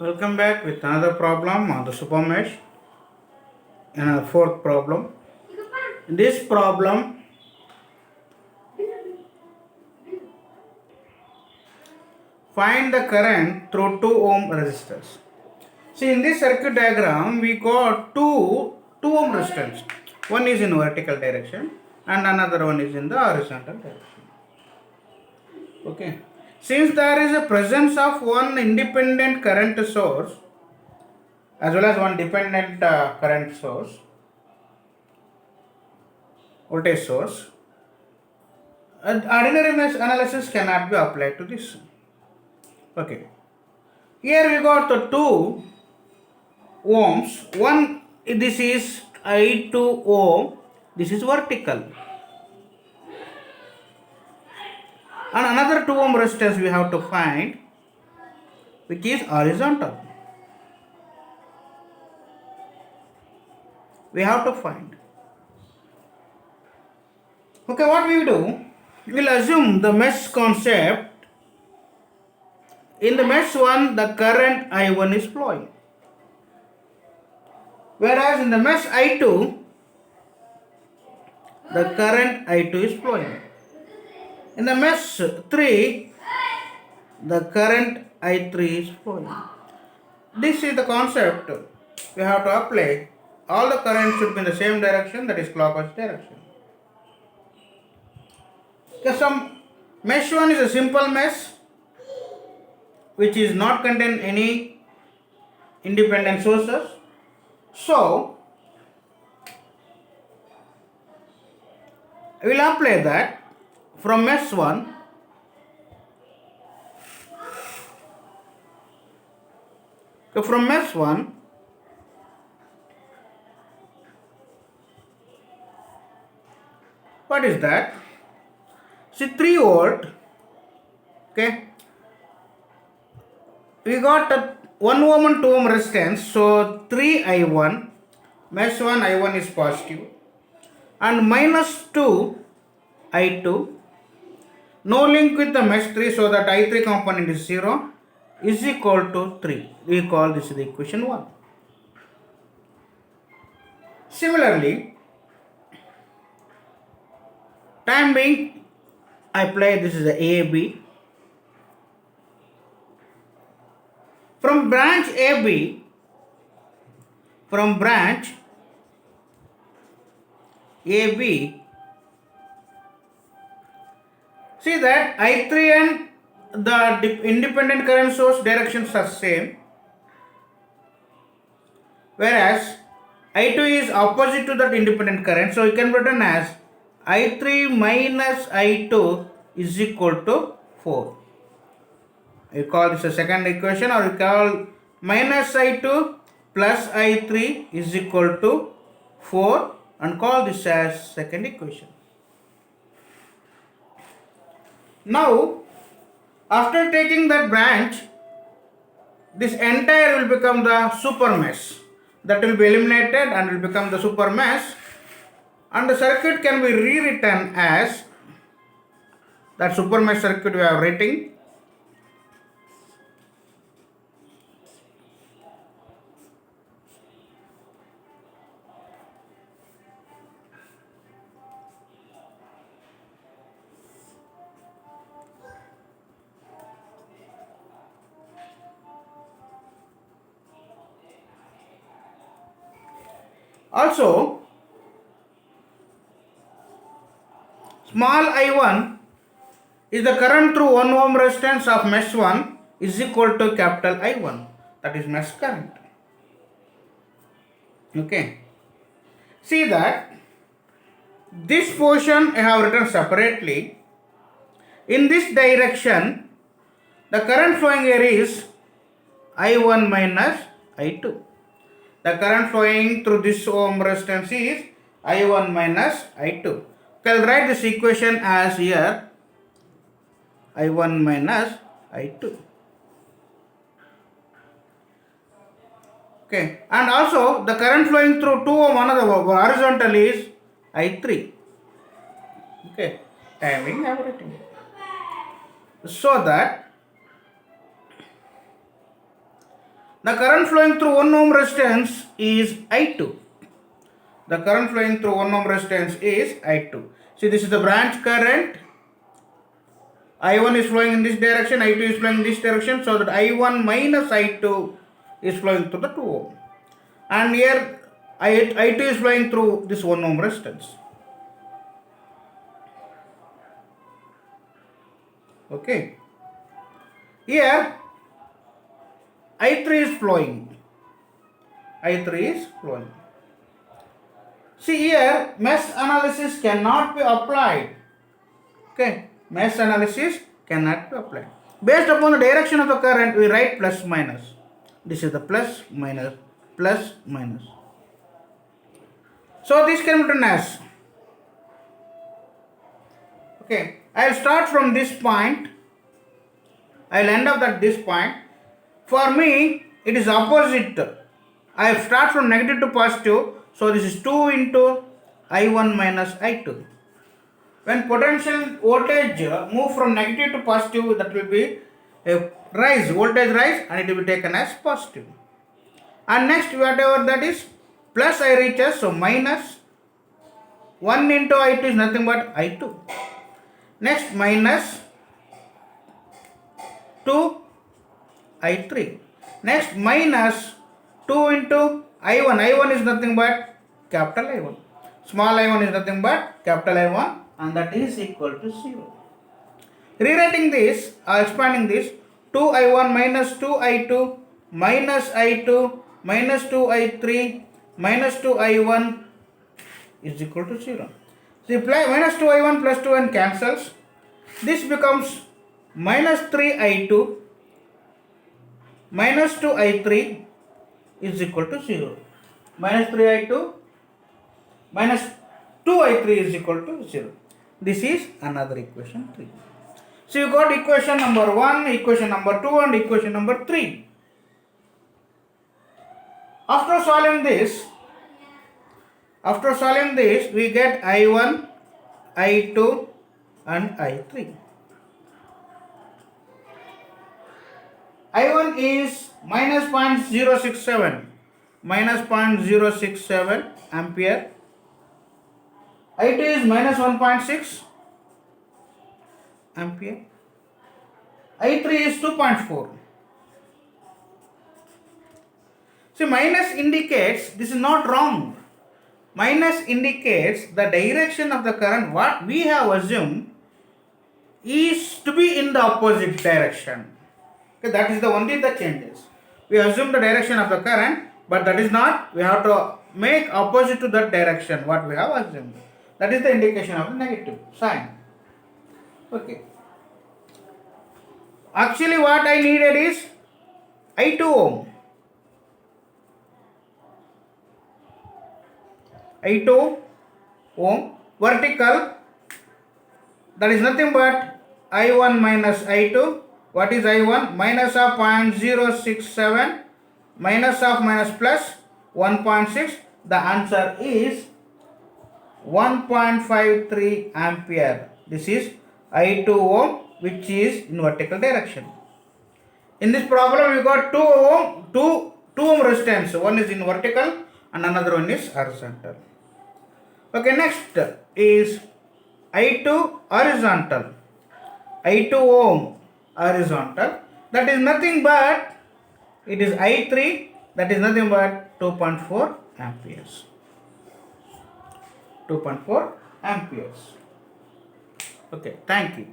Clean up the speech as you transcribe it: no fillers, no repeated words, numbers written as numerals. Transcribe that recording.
Welcome back with another problem on the super mesh and a fourth problem. In this problem, find the current through 2 ohm resistors. See, in this circuit diagram, we got two ohm resistors. One is in vertical direction and another one is in the horizontal direction. Okay. Since there is a presence of one independent current source as well as one dependent current source, voltage source, ordinary mesh analysis cannot be applied to this. Okay. Here we got the 2 ohms. One, this is I2 ohm. This is vertical. And another 2 ohm resistance we have to find, which is horizontal. We have to find. Okay, what we do? We'll assume the mesh concept. In the mesh 1, the current I1 is flowing. Whereas in the mesh I2, the current I2 is flowing. In the mesh 3, the current I3 is flowing. This is the concept we have to apply. All the current should be in the same direction, that is clockwise direction. Okay, some mesh 1 is a simple mesh which is not contain any independent sources. So, I will apply that from mesh 1. So, from mesh 1, what is that? See, 3 volt. Okay, we got a 1 ohm and 2 ohm resistance. So 3 I1, mesh 1 I1 is positive, and minus 2 I2. No link with the mesh 3, so that I3 component is 0, is equal to 3. We call this the equation 1. Similarly, time being, I apply this is the AB. From branch AB, from branch AB, see that I3 and the independent current source directions are same, whereas I2 is opposite to that independent current, so you can written as I3 minus I2 is equal to 4. You call this a second equation, or you call minus I2 plus I3 is equal to 4 and call this as second equation. Now, after taking that branch, this entire will become the super mesh. That will be eliminated and will become the super mesh, and the circuit can be rewritten as that super mesh circuit we are writing. Also, small I1 is the current through 1 ohm resistance of mesh 1 is equal to capital I1, that is mesh current. Okay. See that this portion I have written separately. In this direction, the current flowing here is I1 minus I2. The current flowing through this ohm resistance is I1 minus I2. I'll write this equation as here I1 minus I2. Okay, and also the current flowing through 2 ohm another horizontal is I3. Okay, timing everything. So that The current flowing through 1 ohm resistance is I2. The current flowing through 1 ohm resistance is I2. See, this is the branch current. I1 is flowing in this direction, I2 is flowing in this direction, so that I1 minus I2 is flowing through the 2 ohm. And here I2 is flowing through this 1 ohm resistance. Okay. Here I3 is flowing. I3 is flowing. See here, mesh analysis cannot be applied. Okay, mesh analysis cannot be applied. Based upon the direction of the current, we write plus minus. This is the plus minus, plus minus. So this can be written as, okay, I will start from this point. I will end up at this point. For me, it is opposite. I start from negative to positive. So this is 2 into I1 minus I2. When potential voltage move from negative to positive, that will be a rise, voltage rise, and it will be taken as positive. And next, whatever that is, plus I reaches, so minus 1 into I2 is nothing but I2. Next, minus 2 I3. Next, minus 2 into I1. I1 is nothing but capital I1. Small I1 is nothing but capital I1, and that is equal to 0. Rewriting this or expanding this, 2I1 minus 2I2 minus I2 minus 2I3 minus 2I1 is equal to 0. So minus 2I1 plus 2 cancels. This becomes minus 3I2 minus 2I3 is equal to 0. Minus 3I2 minus 2I3 is equal to 0. This is another equation 3. So you got equation number 1, equation number 2 and equation number 3. After solving this, we get I1, I2 and I3. I1 is minus 0.067 ampere. I2 is minus 1.6 ampere. I3 is 2.4. See, minus indicates, this is not wrong. Minus indicates the direction of the current, what we have assumed is to be in the opposite direction. Okay, that is the only the changes. We assume the direction of the current, but that is not, we have to make opposite to that direction what we have assumed. That is the indication of the negative sign. Okay. Actually what I needed is I2 ohm. I2 ohm vertical, that is nothing but I1 minus I2. What is I1? Minus of 0.067 minus of minus plus 1.6. The answer is 1.53 ampere. This is I2 ohm, which is in vertical direction. In this problem, we got 2 ohm resistance. One is in vertical and another one is horizontal. Okay, next is I2 horizontal. I2 ohm horizontal. That is nothing but, it is I3, that is nothing but 2.4 amperes. 2.4 amperes. Okay, thank you.